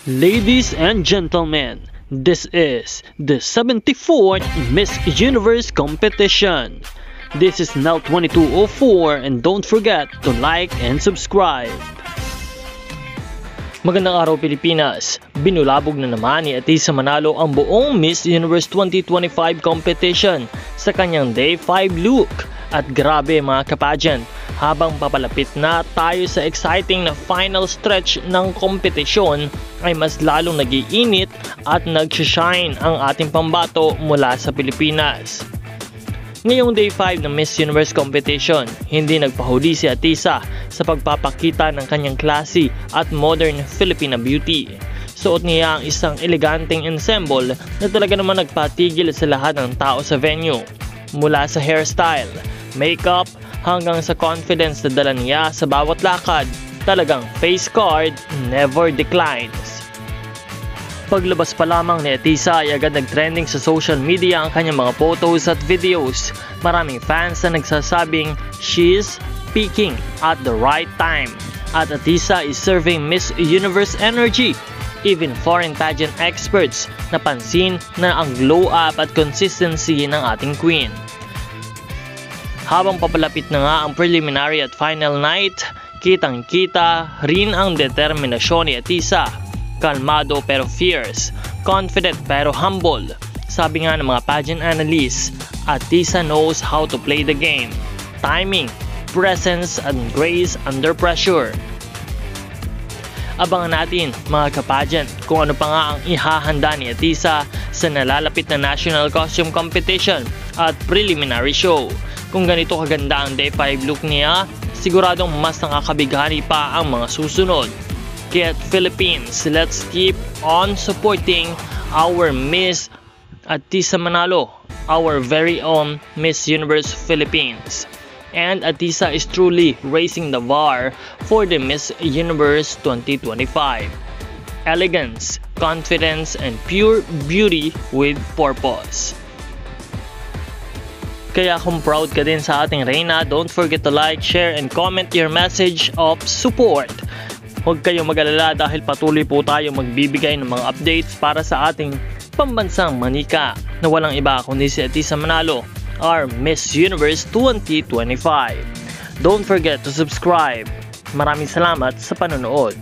Ladies and gentlemen, this is the 74th Miss Universe competition. This is now 2204 and don't forget to like and subscribe. Magandang araw Pilipinas! Binulabog na naman ni Atisa Manalo ang buong Miss Universe 2025 competition sa kanyang Day 5 look. At grabe mga kapageant, habang papalapit na tayo sa exciting na final stretch ng kompetisyon ay mas lalong nag-iinit at nag-shine ang ating pambato mula sa Pilipinas. Ngayong Day 5 ng Miss Universe competition, hindi nagpahuli si Atisa sa pagpapakita ng kanyang classy at modern Filipina beauty. Suot niya ang isang eleganteng ensemble na talaga naman nagpatigil sa lahat ng tao sa venue. Mula sa hairstyle, makeup, hanggang sa confidence na dala niya sa bawat lakad, talagang face card never declines. Paglabas pa lamang ni Atisa ay agad nag-trending sa social media ang kanyang mga photos at videos. Maraming fans na nagsasabing she's peaking at the right time. At Atisa is serving Miss Universe energy. Even foreign pageant experts napansin na ang glow up at consistency ng ating queen. Habang papalapit na nga ang preliminary at final night, kitang-kita rin ang determinasyon ni Atisa. Kalmado pero fierce, confident pero humble. Sabi nga ng mga pageant analysts, Atisa knows how to play the game. Timing, presence, and grace under pressure. Abangan natin mga kapageant kung ano pa nga ang ihahanda ni Atisa sa nalalapit na National Costume Competition at preliminary show. Kung ganito kaganda ang Day 5 look niya, siguradong mas nakakabighani pa ang mga susunod. Kaya Philippines, let's keep on supporting our Miss Atisa Manalo, our very own Miss Universe Philippines. And Atisa is truly raising the bar for the Miss Universe 2025. Elegance, confidence, and pure beauty with purpose. Kaya kung proud ka din sa ating Reyna, don't forget to like, share, and comment your message of support. Huwag kayong mag-alala dahil patuloy po tayo magbibigay ng mga updates para sa ating pambansang manika na walang iba kundi si Atisa Manalo, our Miss Universe 2025. Don't forget to subscribe. Maraming salamat sa panonood.